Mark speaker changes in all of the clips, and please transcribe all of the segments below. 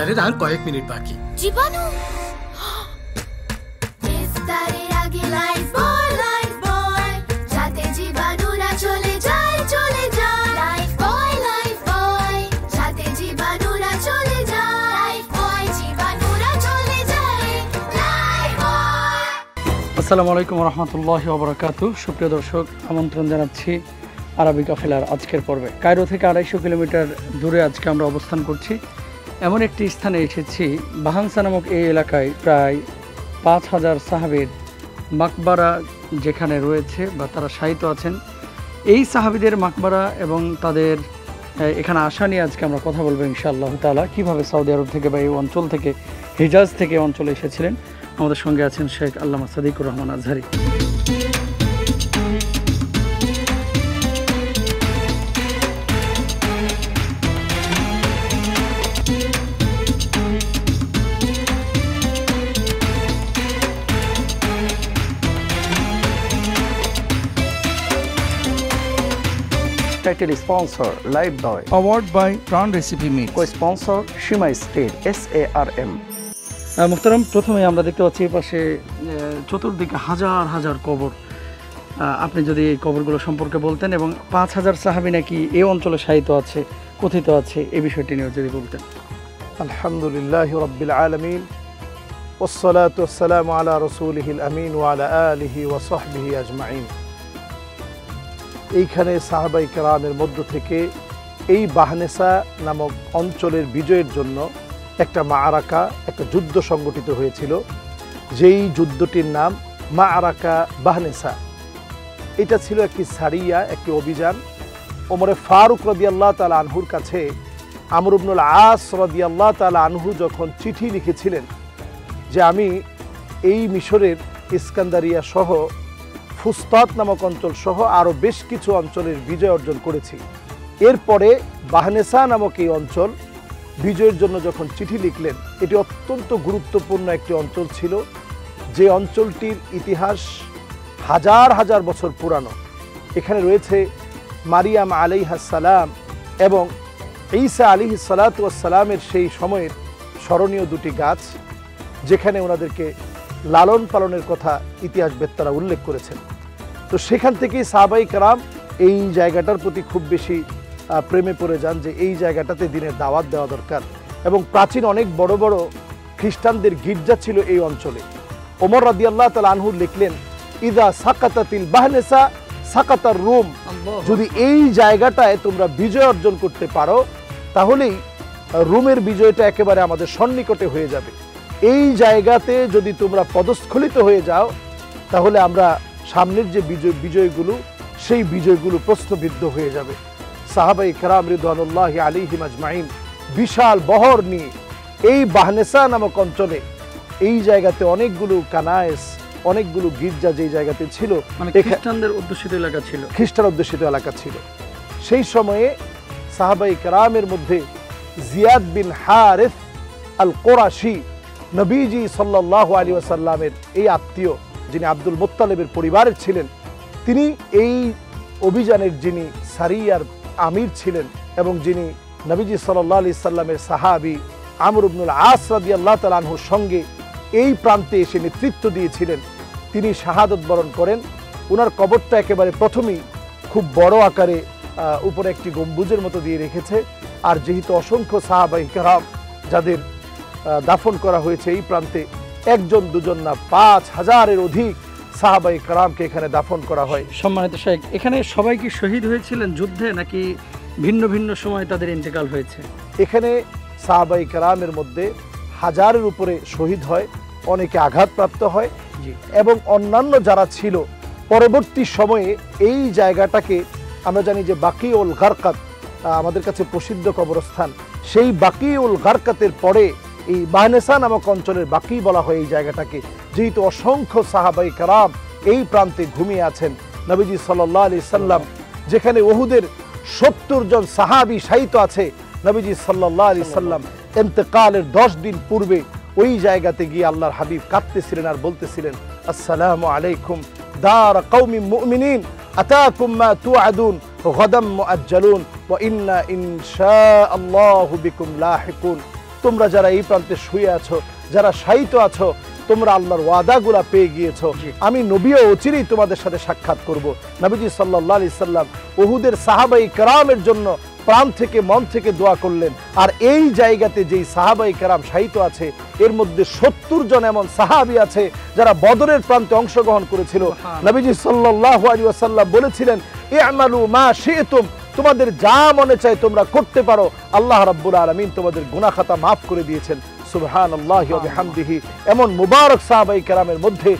Speaker 1: ইফতারের আর কয়েক মিনিট বাকি।
Speaker 2: জীবাণু ইফতারের আগে লাইফবয় যাতে জীবাণুরা চলে যায় লাইফবয় যাতে জীবাণুরা চলে যায় লাইফবয় জীবাণুরা চলে যায় লাইফবয়।
Speaker 3: আসসালামু আলাইকুম ওয়া রাহমাতুল্লাহি ওয়া বারাকাতুহু। সুপ্রিয় দর্শক, আমন্ত্রণ জানাচ্ছি আরবি কাফেলার আজকের পর্বে। কায়রো থেকে 250 কিলোমিটার দূরে আজকে আমরা অবস্থান করছি। এমন একটি স্থানে এসেছি, বাহানসা নামক এই এলাকায় প্রায় 5000 সাহাবীর মাকবারা যেখানে রয়েছে বা তারা শায়িত আছেন। এই সাহাবীদের মাকবারা এবং তাদের এখানে আসা নিয়ে আজকে আমরা কথা বলবো ইনশাআল্লাহ তাআলা। কীভাবে সৌদি আরব থেকে বা এই অঞ্চল থেকে, হিজাজ থেকে অঞ্চলে এসেছিলেন। আমাদের সঙ্গে আছেন শেখ আল্লামা Sadiqur Rahman Azhari. Title sponsor Lifebuoy.
Speaker 4: Powered by Prawn Recipe Mix.
Speaker 3: Co-sponsor Shima Steel SARM. মুহতারাম, প্রথমে আমরা দেখতে পাচ্ছি এই পাশে চতুর্দিকে হাজার হাজার কবর। আপনি যদি এই কবরগুলো সম্পর্কে বলতেন এবং 5000 সাহাবী নাকি এই অঞ্চলে শায়িত আছে, কথিত আছে, এই বিষয়টি নিয়ে যদি বলতেন।
Speaker 4: আলহামদুলিল্লাহি রাব্বিল আলামিন ওয়াসসালাতু ওয়াসসালামু আলা রাসূলিহিল আমিন ওয়া আলা আলিহি ওয়া সাহবিহি আজমাইন। এইখানে সাহাবায়ে কেরামের মধ্য থেকে এই বাহনেসা নামক অঞ্চলের বিজয়ের জন্য একটা মাআরাকা, একটা যুদ্ধ সংগঠিত হয়েছিল, যেই যুদ্ধটির নাম মাআরাকা বাহনেসা। এটা ছিল একটি সারিয়া, একটি অভিযান। ওমরে ফারুক রাদিয়াল্লাহু তাআলা আনহুর কাছে আমর ইবনুল আস রাদিয়াল্লাহু তাআলা আনহু যখন চিঠি লিখেছিলেন যে আমি এই মিশরের ইস্কান্দারিয়া সহ ফুস্তাত নামক অঞ্চল সহ আরও বেশ কিছু অঞ্চলের বিজয় অর্জন করেছি, এরপরে বাহনেসা নামক এই অঞ্চল বিজয়ের জন্য যখন চিঠি লিখলেন, এটি অত্যন্ত গুরুত্বপূর্ণ একটি অঞ্চল ছিল, যে অঞ্চলটির ইতিহাস হাজার হাজার বছর পুরানো। এখানে রয়েছে মারিয়াম আলাইহিস সালাম এবং ঈসা আলাইহিস সালাতু ওয়াস সালামের সেই সময়ের স্মরণীয় দুটি গাছ, যেখানে ওনাদেরকে লালন পালনের কথা ইতিহাসবেত্তারা উল্লেখ করেছেন। তো সেখান থেকেই সাহাবায়ে কেরাম এই জায়গাটার প্রতি খুব বেশি প্রেমে পড়ে যান যে এই জায়গাটাতে দিনের দাওয়াত দেওয়া দরকার। এবং প্রাচীন অনেক বড় বড় খ্রিস্টানদের গির্জা ছিল এই অঞ্চলে। ওমর রাদিয়াল্লাহু তাআলা আনহু লিখলেন, ইদা সাকাতাতিল বাহনেসা সাকাতার রুম, যদি এই জায়গাটায় তোমরা বিজয় অর্জন করতে পারো তাহলেই রোমের বিজয়টা একেবারে আমাদের সন্নিকটে হয়ে যাবে। এই জায়গাতে যদি তোমরা পদস্খলিত হয়ে যাও তাহলে আমরা সামনের যে বিজয়গুলো, সেই বিজয়গুলো প্রশ্নবিদ্ধ হয়ে যাবে। সাহাবায়ে কেরাম রিদওয়ানুল্লাহি আলাইহিম আজমাইন বিশাল বহর নিয়ে এই বাহনেসা নামক অঞ্চলে, এই জায়গাতে অনেকগুলো কানায়েস, অনেকগুলো গির্জা যেই জায়গাতে ছিল,
Speaker 3: খ্রিস্টানদের অধ্যুষিত এলাকা ছিল,
Speaker 4: খ্রিস্টান অধ্যুষিত এলাকা ছিল। সেই সময়ে সাহাবায়ে কেরামের মধ্যে জিয়াদ বিন হারিস আল কুরাশি, নবীজি সাল্লাল্লাহু আলাইহি ওয়াসাল্লামের এই আত্মীয়, যিনি আব্দুল মুত্তালিবের পরিবারের ছিলেন, তিনি এই অভিযানের যিনি সারিয়ার আমির ছিলেন এবং যিনি নবীজি সাল্লাল্লাহু আলাইহি সাল্লামের সাহাবী আমর ইবনুল আস রাদিয়াল্লাহু তাআলা আনহুর সঙ্গে এই প্রান্তে এসে নেতৃত্ব দিয়েছিলেন, তিনি শাহাদত বরণ করেন। ওনার কবরটা একেবারে প্রথমেই খুব বড় আকারে উপরে একটি গম্বুজের মতো দিয়ে রেখেছে। আর যেহেতু অসংখ্য সাহাবায়ে কেরাম যাদের দাফন করা হয়েছে এই প্রান্তে, একজন দুজন না 5000-এর অধিক সাহাবায়ে কেরামকে এখানে দাফন করা হয়।
Speaker 3: সম্মানিত শেখ, এখানে সবাই কি শহীদ হয়েছিলেন যুদ্ধে নাকি ভিন্ন ভিন্ন সময় তাদের ইন্তেকাল হয়েছে?
Speaker 4: এখানে সাহাবায়ে কেরামের মধ্যে হাজারের উপরে শহীদ হয়, অনেকে আঘাতপ্রাপ্ত হয় এবং অন্যান্য যারা ছিল পরবর্তী সময়ে এই জায়গাটাকে আমরা জানি যে বাকিউল গারকাত আমাদের কাছে প্রসিদ্ধ কবরস্থান, সেই বাকিউল গারকাতের পরে এই বাহনেসা নামক অঞ্চলের বাকি বলা হয় এই জায়গাটাকে, যেহেতু অসংখ্য সাহাবায়ে কেরাম এই প্রান্তে ঘুমিয়ে আছেন। নবীজি সাল্লাল্লাহু আলাইহি সাল্লাম যেখানে উহুদের 70 জন সাহাবী শায়িত আছে, নবীজি সাল্লাল্লাহু আলাইহি সাল্লাম ইন্তেকালের 10 দিন পূর্বে ওই জায়গাতে গিয়ে আল্লাহর হাবিব কাঁদতেছিলেন আর বলতেছিলেন, আসসালামু আলাইকুম দার কওমিন মুমিনিন আতাকুম মা তুআদুন গাদাম মুআজ্জালুন ওয়া ইন্না ইনশাআল্লাহু বিকুম লাহিকুন। তোমরা যারা এই প্রান্তে শুয়ে আছো, যারা শায়িত আছো, তোমরা আল্লাহর ওয়াদাগুলা পেয়ে গিয়েছো। আমি নবীও অচিরেই তোমাদের সাথে সাক্ষাৎ করব। নবীজি সাল্লাল্লাহু আলাইহি সাল্লাম উহুদের সাহাবাই কেরামের জন্য প্রাণ থেকে মন থেকে দোয়া করলেন। আর এই জায়গাতে যেই সাহাবাই কেরাম শায়িত আছে, এর মধ্যে 70 জন এমন সাহাবী আছে যারা বদরের প্রান্তে অংশগ্রহণ করেছিল। নবীজি সাল্লাল্লাহু আলাইহি ওয়াসাল্লাম বলেছিলেন, ই'মালু মা শি'তুম, তোমাদের যা মনে চায় তোমরা করতে পারো, আল্লাহ রাব্বুল আলামিন তোমাদের গুনাহ খাতা মাফ করে দিয়েছেন। সুবহানাল্লাহি ওয়া বিহামদিহি। এমন মুবারক সাহাবাই কেরামের মধ্যে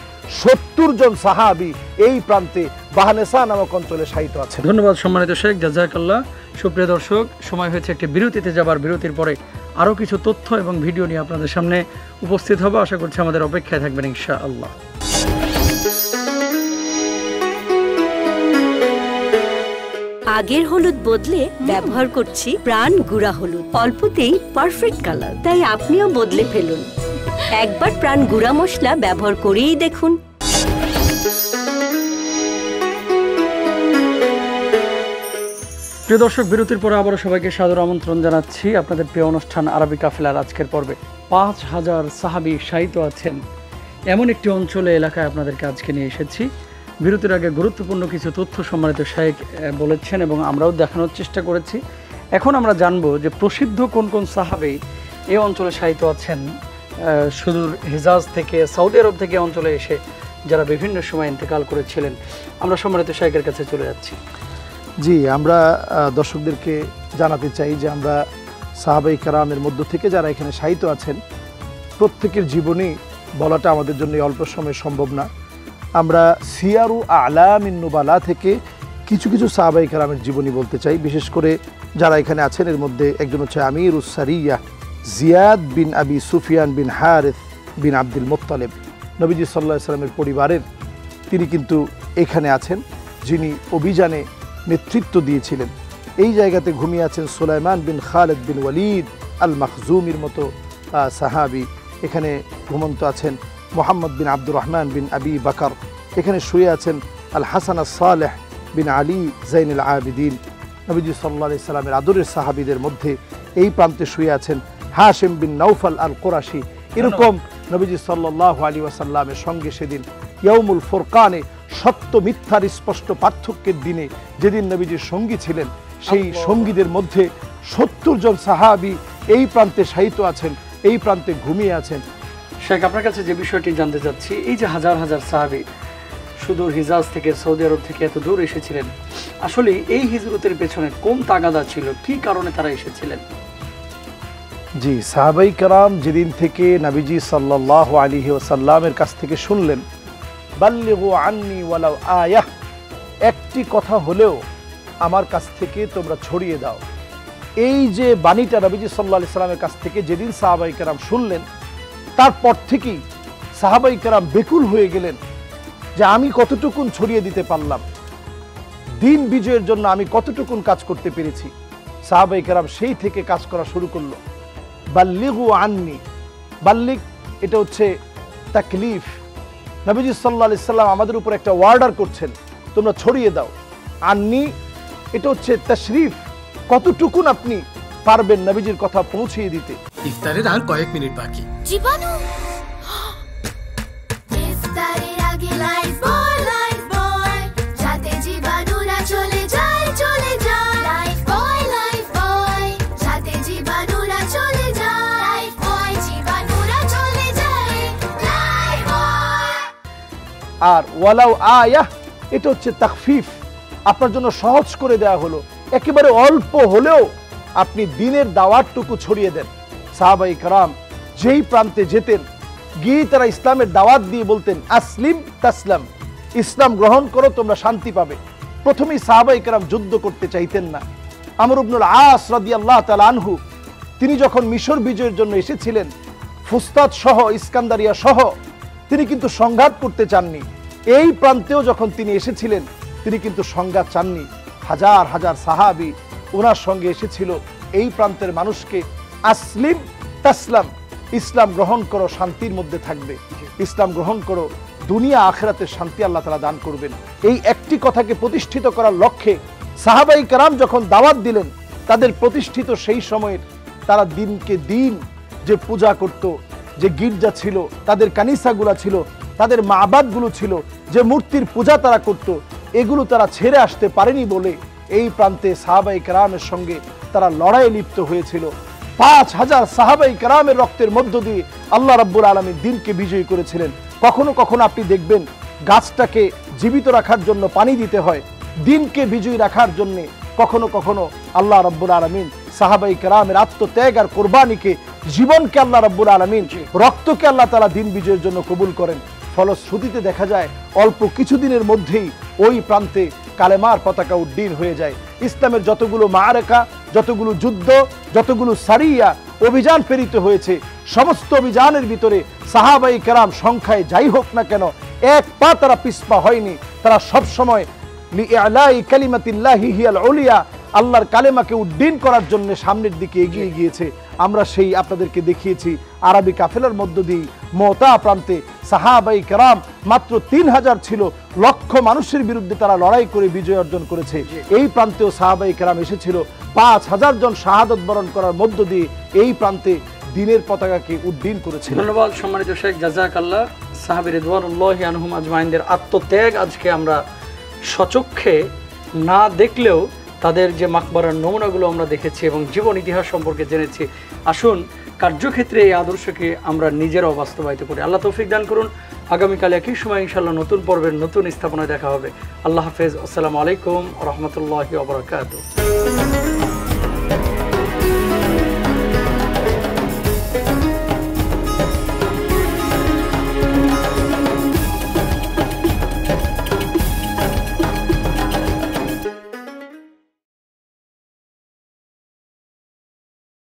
Speaker 4: 70 জন সাহাবী এই প্রান্তে বাহনেসা নামক অঞ্চলে শায়িত আছে।
Speaker 3: ধন্যবাদ সম্মানিত শেখ, জাযাকাল্লাহ। সুপ্রিয় দর্শক, সময় হয়েছে একটি বিরতিতে যাবার। বিরতির পরে আরও কিছু তথ্য এবং ভিডিও নিয়ে আপনাদের সামনে উপস্থিত হবে। আশা করছি আমাদের অপেক্ষায় থাকবেন ইনশাআল্লাহ।
Speaker 1: আগের হলুদ বদলে ব্যবহার করছি প্রাণ গুঁড়া হলুদ। অল্পতেই পারফেক্ট কালার, তাই আপনিও বদলে ফেলুন। একবার প্রাণ গুঁড়া মশলা ব্যবহার করেই দেখুন।
Speaker 3: প্রিয় দর্শক, বিরতির পরে আবারও সবাইকে সাদর আমন্ত্রণ জানাচ্ছি আপনাদের প্রিয় অনুষ্ঠান আরবি কাফেলার আজকের পর্বে। 5000 সাহাবী শায়িত আছেন এমন একটি অঞ্চলে, এলাকায় আপনাদেরকে আজকে নিয়ে এসেছি। বিরতির আগে গুরুত্বপূর্ণ কিছু তথ্য সম্মানিত শেখ বলেছেন এবং আমরাও দেখানোর চেষ্টা করেছি। এখন আমরা জানবো যে প্রসিদ্ধ কোন কোন সাহাবী এই অঞ্চলে শায়িত আছেন, সুদূর হিজাজ থেকে, সৌদি আরব থেকে অঞ্চলে এসে যারা বিভিন্ন সময় ইন্তেকাল করেছিলেন। আমরা সম্মানিত শেখের কাছে চলে যাচ্ছি।
Speaker 4: জি, আমরা দর্শকদেরকে জানাতে চাই যে আমরা সাহাবাই কেরামের মধ্য থেকে যারা এখানে শায়িত আছেন প্রত্যেকের জীবনী বলাটা আমাদের জন্য অল্প সময় সম্ভব না। আমরা সিয়ারু আলামিন নুবালা থেকে কিছু কিছু সাহাবাই কেরামের জীবনী বলতে চাই। বিশেষ করে যারা এখানে আছেন এর মধ্যে একজন হচ্ছে আমিরুস সারিয়া জিয়াদ বিন আবি সুফিয়ান বিন হারিস বিন আব্দুল মুত্তালিব। নবীজি সাল্লাল্লাহু আলাইহি সাল্লামের পরিবারের তিনি কিন্তু এখানে আছেন, যিনি অভিযানে নেতৃত্ব দিয়েছিলেন। এই জায়গাতে ঘুমিয়ে আছেন সুলাইমান বিন খালিদ বিন ওয়ালিদ আল মাখজুমির মতো সাহাবী। এখানে ঘুমন্ত আছেন মোহাম্মদ বিন আব্দুর রহমান বিন আবি বাকর। এখানে শুয়ে আছেন আল হাসান সালেহ বিন আলী জাইনুল আবিদিন। নবীজি সাল্লাল্লাহু আলাইহি সাল্লামের আদরের সাহাবীদের মধ্যে এই প্রান্তে শুয়ে আছেন হাশিম বিন নৌফল আল কুরাশি। এরকম নবীজি সাল্লাল্লাহু আলাইহি ওয়াসাল্লামের সঙ্গে সেদিন ইয়াউমুল ফুরকানে, সত্য মিথ্যার স্পষ্ট পার্থক্যের দিনে যেদিন নবীজির সঙ্গী ছিলেন, সেই সঙ্গীদের মধ্যে 70 জন সাহাবী এই প্রান্তে শায়িত আছেন, এই প্রান্তে ঘুমিয়ে আছেন।
Speaker 3: শেখ, আপনার কাছে যে বিষয়টি জানতে চাচ্ছি, এই যে হাজার হাজার সাহাবী সুদূর হিজাজ থেকে, সৌদি আরব থেকে এত দূর এসেছিলেন, আসলে এই হিজরতের পেছনে কোন তাগাদা ছিল, কি কারণে তারা এসেছিলেন?
Speaker 4: জি, সাহাবাই কেরাম যেদিন থেকে নবীজি সাল্লাল্লাহু আলাইহি ওয়াসাল্লামের কাছ থেকে শুনলেন, বাল্লিগু আন্নি ওয়ালাউ আয়াহ, একটি কথা হলেও আমার কাছ থেকে তোমরা ছড়িয়ে দাও। এই যে বাণীটা নবীজি সাল্লাল্লাহু আলাইহি সাল্লামের কাছ থেকে যেদিন সাহাবাই কেরাম শুনলেন, তারপর থেকেই সাহাবাই কেরাম বেকুল হয়ে গেলেন যে আমি কতটুকুন ছড়িয়ে দিতে পারলাম, দিন বিজয়ের জন্য আমি কতটুকুন কাজ করতে পেরেছি। সাহাবাই কেরাম সেই থেকে কাজ করা শুরু করলো। বাল্লিগু আন্নি, বাল্লিগ এটা হচ্ছে তাকলিফ। নবীজি সাল্লাল্লাহু আলাইহি সাল্লাম আমাদের উপর একটা অর্ডার করছেন, তোমরা ছড়িয়ে দাও। আন্নি এটা হচ্ছে তাশরিফ, কতটুকুন আপনি পারবেন নবীজির কথা পৌঁছিয়ে দিতে।
Speaker 5: ইফতারের আর কয়েক মিনিট বাকি।
Speaker 2: জীবাণু ইফতারের আগে লাইফ বয় যাতে জীবাণুরা চলে যায় লাইফ বয় যাতে জীবাণুরা চলে যায় লাইফ বয় জীবাণুরা চলে যায় লাইফ বয়।
Speaker 4: আর ওয়ালাউ আয়াহ এটা হচ্ছে তাখফিফ, আপনার জন্য সহজ করে দেওয়া হলো, একেবারে অল্প হলেও আপনি দিনের দাওয়াতটুকু ছড়িয়ে দেন। সাহাবাই কেরাম যেই প্রান্তে যেতেন গিয়ে তারা ইসলামের দাওয়াত দিয়ে বলতেন আসলিম তাসলাম, ইসলাম গ্রহণ করো তোমরা শান্তি পাবে। প্রথমেই সাহাবাই কেরাম যুদ্ধ করতে চাইতেন না। আমর ইবনুল আস রাদিয়াল্লাহু তাআলা আনহু তিনি যখন মিশর বিজয়ের জন্য এসেছিলেন, ফুস্তাদ সহ, ইস্কান্দারিয়া সহ, তিনি কিন্তু সংঘাত করতে চাননি। এই প্রান্তেও যখন তিনি এসেছিলেন তিনি কিন্তু সংঘাত চাননি। হাজার হাজার সাহাবী ওনার সঙ্গে এসেছিল এই প্রান্তের মানুষকে আসলিম তাসলাম, ইসলাম গ্রহণ করো শান্তির মধ্যে থাকবে, ইসলাম গ্রহণ করো দুনিয়া আখিরাতের শান্তি আল্লাহ তাআলা দান করবেন। এই একটি কথাকে প্রতিষ্ঠিত করার লক্ষ্যে সাহাবাই কেরাম যখন দাওয়াত দিলেন, তাদের প্রতিষ্ঠিত সেই সময়ের তারা দিনকে দিন যে পূজা করত, যে গির্জা ছিল, তাদের কানিসাগুলা ছিল, তাদের মাবাদগুলো ছিল, যে মূর্তির পূজা তারা করত, এগুলো তারা ছেড়ে আসতে পারেনি বলে এই প্রান্তে সাহাবাই কেরামের সঙ্গে তারা লড়াইয়ে লিপ্ত হয়েছিল। 5000 সাহাবাই কেরামের রক্তের মধ্য দিয়ে আল্লাহ রাব্বুল আলামিন দ্বীনকে বিজয়ী করেছিলেন। কখনো কখনো আপনি দেখবেন গাছটাকে জীবিত রাখার জন্য পানি দিতে হয়, দ্বীনকে বিজয়ী রাখার জন্য কখনো কখনো আল্লাহ রাব্বুল আলামিন সাহাবাই কেরামের আত্মত্যাগ আর কোরবানিকে, জীবনকে আল্লাহ রাব্বুল আলামিন, রক্তকে আল্লাহ তাআলা দ্বীন বিজয়ের জন্য কবুল করেন। ফলশ্রুতিতে দেখা যায় অল্প কিছুদিনের মধ্যেই ওই প্রান্তে কালেমার পতাকা উড্ডীন হয়ে যায়। ইসলামের যতগুলো মাআরাকা, যতগুলো যুদ্ধ, যতগুলো সারিয়া অভিযান প্রেরিত হয়েছে, সমস্ত অভিযানের ভিতরে সাহাবাই কেরাম সংখ্যায় যাই হোক না কেন এক পা তারা পিছপা হয়নি। তারা সবসময় লিইলাই কালিমাতিল্লাহি হিয়াল উলিয়া, আল্লাহর কালেমাকে উড্ডীন করার জন্য সামনের দিকে এগিয়ে গিয়েছে। আমরা সেই আপনাদেরকে দেখিয়েছি আরবি কাফেলার মধ্য দিয়ে মুতা প্রান্তে সাহাবাই কেরাম মাত্র 3000 ছিল, লক্ষ মানুষের বিরুদ্ধে তারা লড়াই করে বিজয় অর্জন করেছে। এই প্রান্তেও সাহাবাই কেরাম এসেছিল 5000 জন শাহাদত বরণ করার মধ্য দিয়ে এই প্রান্তে দ্বীনের পতাকাকে উড্ডীন করেছিল।
Speaker 3: ধন্যবাদ সম্মানিত শেখ, জাযাকাল্লাহ। সাহাবী রিদওয়ানুল্লাহি আনহুম আজমাইনদের আত্মত্যাগ আজকে আমরা সচক্ষে না দেখলেও তাদের যে মাকবারার নমুনাগুলো আমরা দেখেছি এবং জীবন ইতিহাস সম্পর্কে জেনেছি। আসুন কার্যক্ষেত্রে এই আদর্শকে আমরা নিজেরাও বাস্তবায়িত করি। আল্লাহ তৌফিক দান করুন। আগামীকাল একই সময় ইনশাআল্লাহ নতুন পর্বের নতুন স্থাপনায় দেখা হবে। আল্লাহ হাফেজ। আসসালামু আলাইকুম ওয়া রাহমাতুল্লাহি ওয়া বারাকাতুহু।